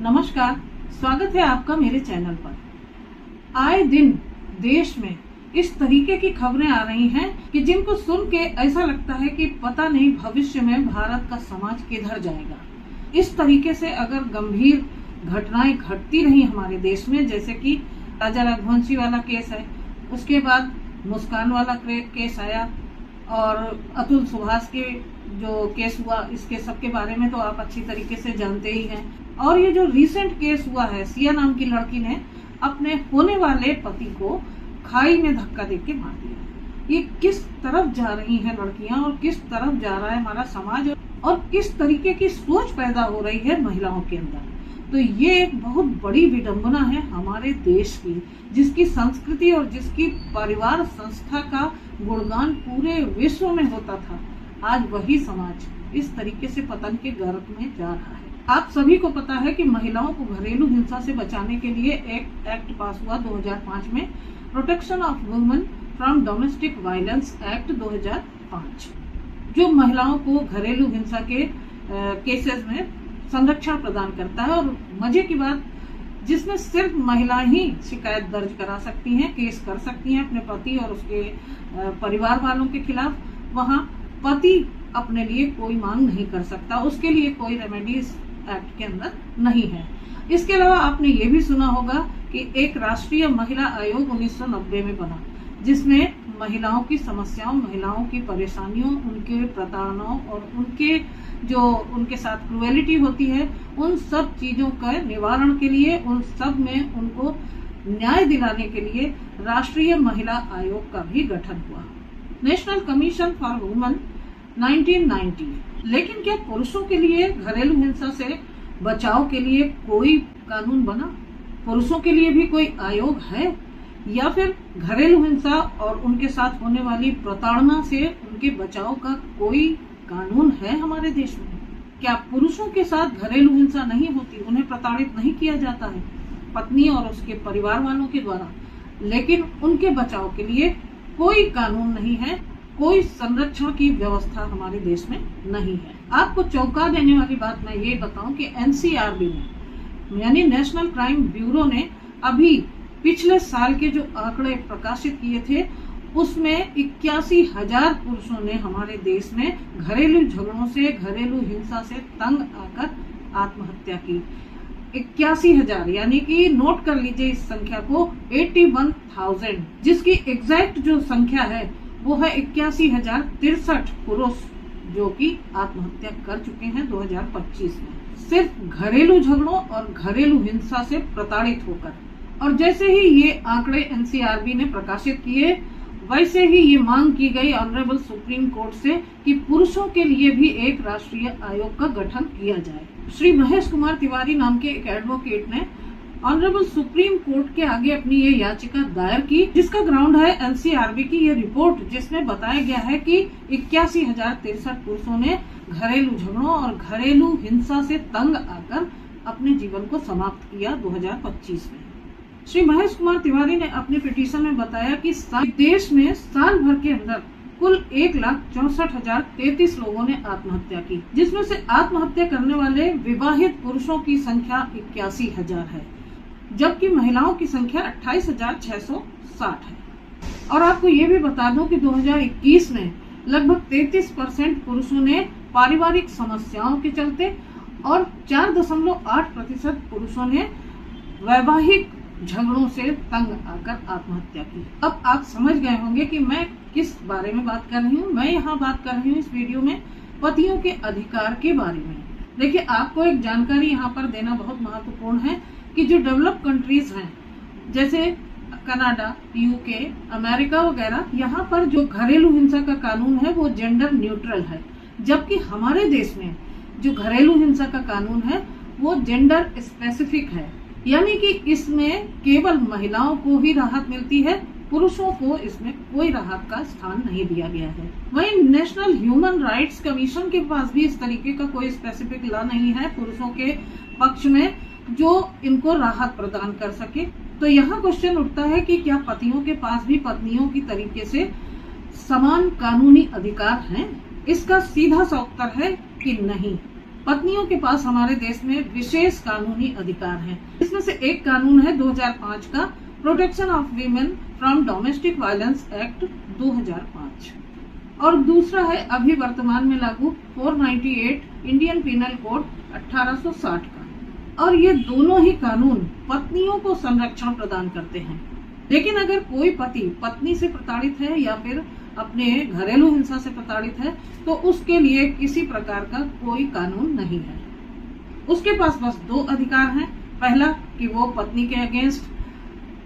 नमस्कार, स्वागत है आपका मेरे चैनल पर। आए दिन देश में इस तरीके की खबरें आ रही हैं कि जिनको सुन के ऐसा लगता है कि पता नहीं भविष्य में भारत का समाज किधर जाएगा। इस तरीके से अगर गंभीर घटनाएं घटती रही हमारे देश में, जैसे कि राजा रघुवंशी वाला केस है, उसके बाद मुस्कान वाला केस आया और अतुल सुभाष के जो केस हुआ, इसके सबके बारे में तो आप अच्छी तरीके से जानते ही हैं। और ये जो रिसेंट केस हुआ है, सिया नाम की लड़की ने अपने होने वाले पति को खाई में धक्का देके मार दिया। ये किस तरफ जा रही हैं लड़कियां और किस तरफ जा रहा है हमारा समाज और किस तरीके की सोच पैदा हो रही है महिलाओं के अंदर। तो ये एक बहुत बड़ी विडंबना है हमारे देश की, जिसकी संस्कृति और जिसकी परिवार संस्था का गुणगान पूरे विश्व में होता था। आज वही समाज इस तरीके से पतन के गर्त में जा रहा है। आप सभी को पता है कि महिलाओं को घरेलू हिंसा से बचाने के लिए एक एक्ट पास हुआ 2005 में, protection of women from domestic violence act 2005, जो महिलाओं को घरेलू हिंसा के केसेस में संरक्षण प्रदान करता है। और मजे की बात, जिसमें सिर्फ महिलाएं ही शिकायत दर्ज करा सकती हैं, केस कर सकती हैं अपने पति और उसके परिवार वालों के खिलाफ। वहां पति अपने लिए कोई मांग नहीं कर सकता, उसके लिए कोई रेमेडीज एक्ट के अंदर नहीं है। इसके अलावा आपने ये भी सुना होगा कि एक राष्ट्रीय महिला आयोग 1990 में बना, जिसमें महिलाओं की समस्याओं, महिलाओं की परेशानियों, उनके प्रताड़नाओं और उनके साथ क्रुएलिटी होती है, उन सब चीजों का निवारण के लिए, उन सब में उनको न्याय दिलाने के लिए राष्ट्रीय महिला आयोग का भी गठन हुआ, नेशनल कमीशन फॉर वुमेन 1990। लेकिन क्या पुरुषों के लिए घरेलू हिंसा से बचाव के लिए कोई कानून बना? पुरुषों के लिए भी कोई आयोग है? या फिर घरेलू हिंसा और उनके साथ होने वाली प्रताड़ना से उनके बचाव का कोई कानून है हमारे देश में? क्या पुरुषों के साथ घरेलू हिंसा नहीं होती, उन्हें प्रताड़ित नहीं किया जाता है पत्नी और उसके परिवार वालों के द्वारा, लेकिन उनके बचाव के लिए कोई कानून नहीं है, कोई संरक्षण की व्यवस्था हमारे देश में नहीं है। आपको चौंका देने वाली बात मैं ये बताऊं कि एनसीआरबी ने, यानी नेशनल क्राइम ब्यूरो ने, अभी पिछले साल के जो आंकड़े प्रकाशित किए थे, उसमें 81,000 पुरुषों ने हमारे देश में घरेलू झगड़ों से, घरेलू हिंसा से तंग आकर आत्महत्या की। 81,000, यानी कि नोट कर लीजिए इस संख्या को, 81,000, जिसकी एग्जैक्ट जो संख्या है वो है 81,063 पुरुष जो कि आत्महत्या कर चुके हैं 2025 में, सिर्फ घरेलू झगड़ों और घरेलू हिंसा से प्रताड़ित होकर। और जैसे ही ये आंकड़े एनसीआरबी ने प्रकाशित किए, वैसे ही ये मांग की गई ऑनरेबल सुप्रीम कोर्ट से कि पुरुषों के लिए भी एक राष्ट्रीय आयोग का गठन किया जाए। श्री महेश कुमार तिवारी नाम के एक एडवोकेट ने ऑनरेबल सुप्रीम कोर्ट के आगे अपनी ये याचिका दायर की, जिसका ग्राउंड है एनसीआरबी की ये रिपोर्ट, जिसमें बताया गया है कि 81,063 पुरुषों ने घरेलू झगड़ों और घरेलू हिंसा से तंग आकर अपने जीवन को समाप्त किया 2025 में। श्री महेश कुमार तिवारी ने अपने पिटीशन में बताया कि देश में साल भर के अंदर कुल 1,64,033 लोगों ने आत्महत्या की, जिसमें से आत्महत्या करने वाले विवाहित पुरुषों की संख्या 81,000 है, जबकि महिलाओं की संख्या 28,660 है। और आपको ये भी बता दूं कि 2021 में लगभग 33% पुरुषों ने पारिवारिक समस्याओं के चलते और 4.8% पुरुषों ने वैवाहिक झगड़ों से तंग आकर आत्महत्या की। अब आप समझ गए होंगे कि मैं किस बारे में बात कर रही हूँ। मैं यहाँ बात कर रही हूँ इस वीडियो में पतियों के अधिकार के बारे में। देखिए, आपको एक जानकारी यहाँ पर देना बहुत महत्वपूर्ण है कि जो डेवलप कंट्रीज हैं, जैसे कनाडा, यूके, अमेरिका वगैरह, यहाँ पर जो घरेलू हिंसा का कानून है वो जेंडर न्यूट्रल है, जबकि हमारे देश में जो घरेलू हिंसा का कानून है वो जेंडर स्पेसिफिक है, यानी कि इसमें केवल महिलाओं को ही राहत मिलती है, पुरुषों को इसमें कोई राहत का स्थान नहीं दिया गया है। वहीं नेशनल ह्यूमन राइट्स कमीशन के पास भी इस तरीके का कोई स्पेसिफिक लॉ नहीं है पुरुषों के पक्ष में जो इनको राहत प्रदान कर सके। तो यहाँ क्वेश्चन उठता है कि क्या पतियों के पास भी पत्नियों की तरीके से समान कानूनी अधिकार हैं? इसका सीधा सा उत्तर है कि नहीं। पत्नियों के पास हमारे देश में विशेष कानूनी अधिकार हैं। इसमें से एक कानून है 2005 का protection of women from domestic violence act 2005 और दूसरा है अभी वर्तमान में लागू 498 इंडियन पीनल कोड 1860 का। और ये दोनों ही कानून पत्नियों को संरक्षण प्रदान करते हैं। लेकिन अगर कोई पति पत्नी से प्रताड़ित है या फिर अपने घरेलू हिंसा से प्रताड़ित है तो उसके लिए किसी प्रकार का कोई कानून नहीं है। उसके पास बस दो अधिकार हैं। पहला कि वो पत्नी के अगेंस्ट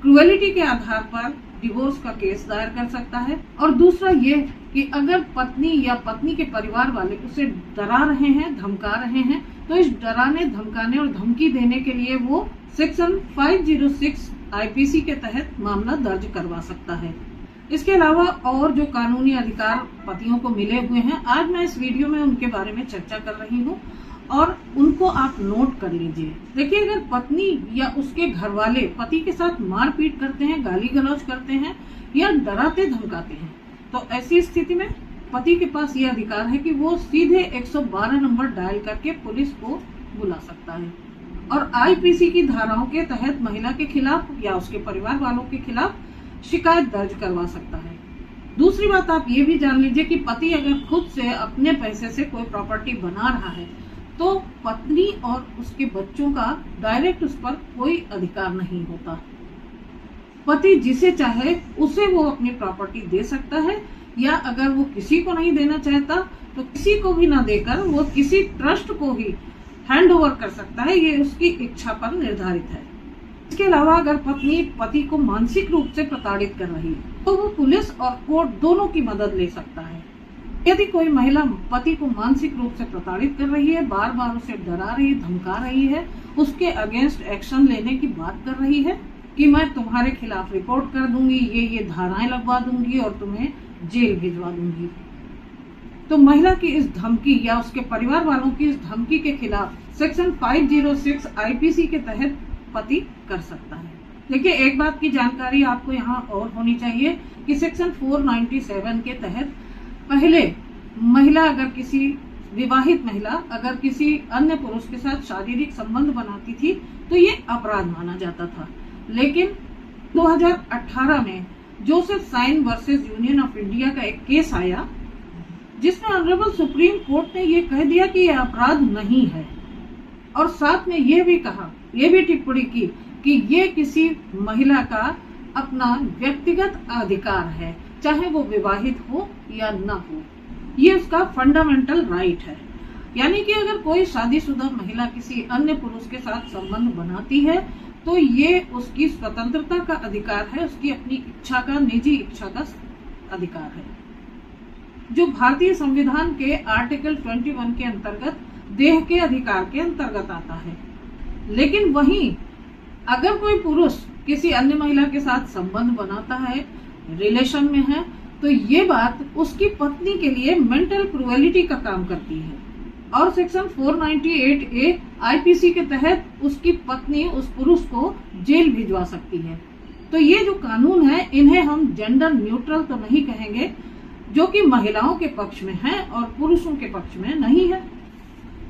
क्रुएलिटी के आधार पर डिवोर्स का केस दायर कर सकता है और दूसरा ये कि अगर पत्नी या पत्नी के परिवार वाले उसे डरा रहे हैं, धमका रहे हैं, तो इस डराने, धमकाने और धमकी देने के लिए वो सेक्शन 506 आईपीसी के तहत मामला दर्ज करवा सकता है। इसके अलावा और जो कानूनी अधिकार पतियों को मिले हुए हैं, आज मैं इस वीडियो में उनके बारे में चर्चा कर रही हूँ और उनको आप नोट कर लीजिए। देखिए, अगर पत्नी या उसके घर वाले पति के साथ मारपीट करते हैं, गाली गलौज करते हैं या डराते धमकाते हैं, तो ऐसी स्थिति में पति के पास ये अधिकार है कि वो सीधे 112 नंबर डायल करके पुलिस को बुला सकता है और आईपीसी की धाराओं के तहत महिला के खिलाफ या उसके परिवार वालों के खिलाफ शिकायत दर्ज करवा सकता है। दूसरी बात आप ये भी जान लीजिए कि पति अगर खुद से अपने पैसे से कोई प्रॉपर्टी बना रहा है तो पत्नी और उसके बच्चों का डायरेक्ट उस पर कोई अधिकार नहीं होता। पति जिसे चाहे उसे वो अपनी प्रॉपर्टी दे सकता है या अगर वो किसी को नहीं देना चाहता तो किसी को भी ना देकर वो किसी ट्रस्ट को ही हैंड ओवर कर सकता है। ये उसकी इच्छा पर निर्धारित है। इसके अलावा अगर पत्नी पति को मानसिक रूप से प्रताड़ित कर रही है तो वो पुलिस और कोर्ट दोनों की मदद ले सकता है। यदि कोई महिला पति को मानसिक रूप से प्रताड़ित कर रही है, बार बार उसे डरा रही, धमका रही है, उसके अगेंस्ट एक्शन लेने की बात कर रही है कि मैं तुम्हारे खिलाफ रिपोर्ट कर दूंगी, ये धाराएं लगवा दूंगी और तुम्हें जेल भिजवा दूंगी, तो महिला की इस धमकी या उसके परिवार वालों की इस धमकी के खिलाफ सेक्शन 506 आईपीसी के तहत पति कर सकता है। देखिए, एक बात की जानकारी आपको यहाँ और होनी चाहिए कि सेक्शन 497 के तहत पहले महिला अगर किसी विवाहित महिला अगर किसी अन्य पुरुष के साथ शारीरिक संबंध बनाती थी तो ये अपराध माना जाता था। लेकिन 2018 में Joseph Shine versus Union of India का एक केस आया जिसमें ऑनरेबल सुप्रीम कोर्ट ने ये कह दिया कि यह अपराध नहीं है और साथ में ये भी कहा, ये भी टिप्पणी की कि ये किसी महिला का अपना व्यक्तिगत अधिकार है, चाहे वो विवाहित हो या न हो, ये उसका फंडामेंटल राइट है। यानी कि अगर कोई शादीशुदा महिला किसी अन्य पुरुष के साथ संबंध बनाती है तो ये उसकी स्वतंत्रता का अधिकार है, उसकी अपनी इच्छा का, निजी इच्छा का अधिकार है, जो भारतीय संविधान के आर्टिकल 21 के अंतर्गत देह के अधिकार के अंतर्गत आता है। लेकिन वहीं अगर कोई पुरुष किसी अन्य महिला के साथ संबंध बनाता है, रिलेशन में है, तो ये बात उसकी पत्नी के लिए मेंटल क्रुएलिटी का काम करती है और सेक्शन 498A आईपीसी के तहत उसकी पत्नी उस पुरुष को जेल भिजवा सकती है। तो ये जो कानून है, इन्हें हम जेंडर न्यूट्रल तो नहीं कहेंगे, जो कि महिलाओं के पक्ष में है और पुरुषों के पक्ष में नहीं है।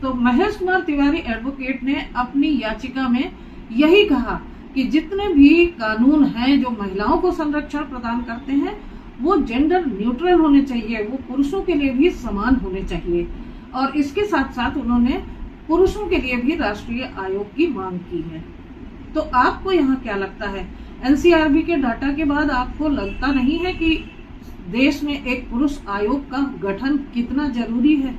तो महेश कुमार तिवारी एडवोकेट ने अपनी याचिका में यही कहा कि जितने भी कानून हैं जो महिलाओं को संरक्षण प्रदान करते हैं वो जेंडर न्यूट्रल होने चाहिए, वो पुरुषों के लिए भी समान होने चाहिए। और इसके साथ साथ उन्होंने पुरुषों के लिए भी राष्ट्रीय आयोग की मांग की है। तो आपको यहाँ क्या लगता है? एनसीआरबी के डाटा के बाद आपको लगता नहीं है कि देश में एक पुरुष आयोग का गठन कितना जरूरी है?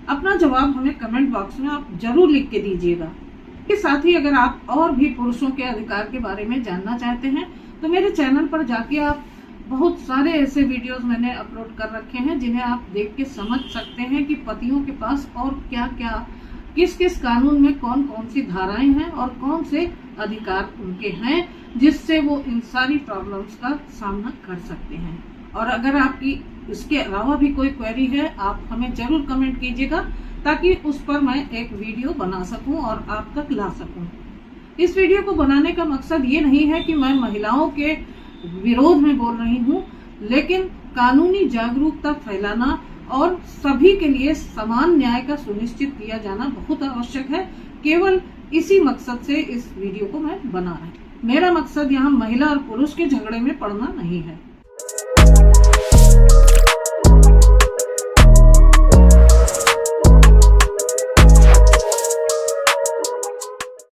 अपना जवाब हमें कमेंट बॉक्स में आप जरूर लिख के दीजिएगा। इसके साथ ही अगर आप और भी पुरुषों के अधिकार के बारे में जानना चाहते हैं तो मेरे चैनल पर जाके आप बहुत सारे ऐसे वीडियोस मैंने अपलोड कर रखे हैं जिन्हें आप देख के समझ सकते हैं कि पतियों के पास और क्या क्या, किस किस कानून में कौन कौन सी धाराएं हैं और कौन से अधिकार उनके हैं जिससे वो इन सारी प्रॉब्लम्स का सामना कर सकते हैं। और अगर आपकी इसके अलावा भी कोई क्वेरी है आप हमें जरूर कमेंट कीजिएगा ताकि उस पर मैं एक वीडियो बना सकूं और आप तक ला सकूं। इस वीडियो को बनाने का मकसद ये नहीं है कि मैं महिलाओं के विरोध में बोल रही हूँ, लेकिन कानूनी जागरूकता फैलाना और सभी के लिए समान न्याय का सुनिश्चित किया जाना बहुत आवश्यक है। केवल इसी मकसद से इस वीडियो को मैं बना रही हूँ। मेरा मकसद यहाँ महिला और पुरुष के झगड़े में पड़ना नहीं है।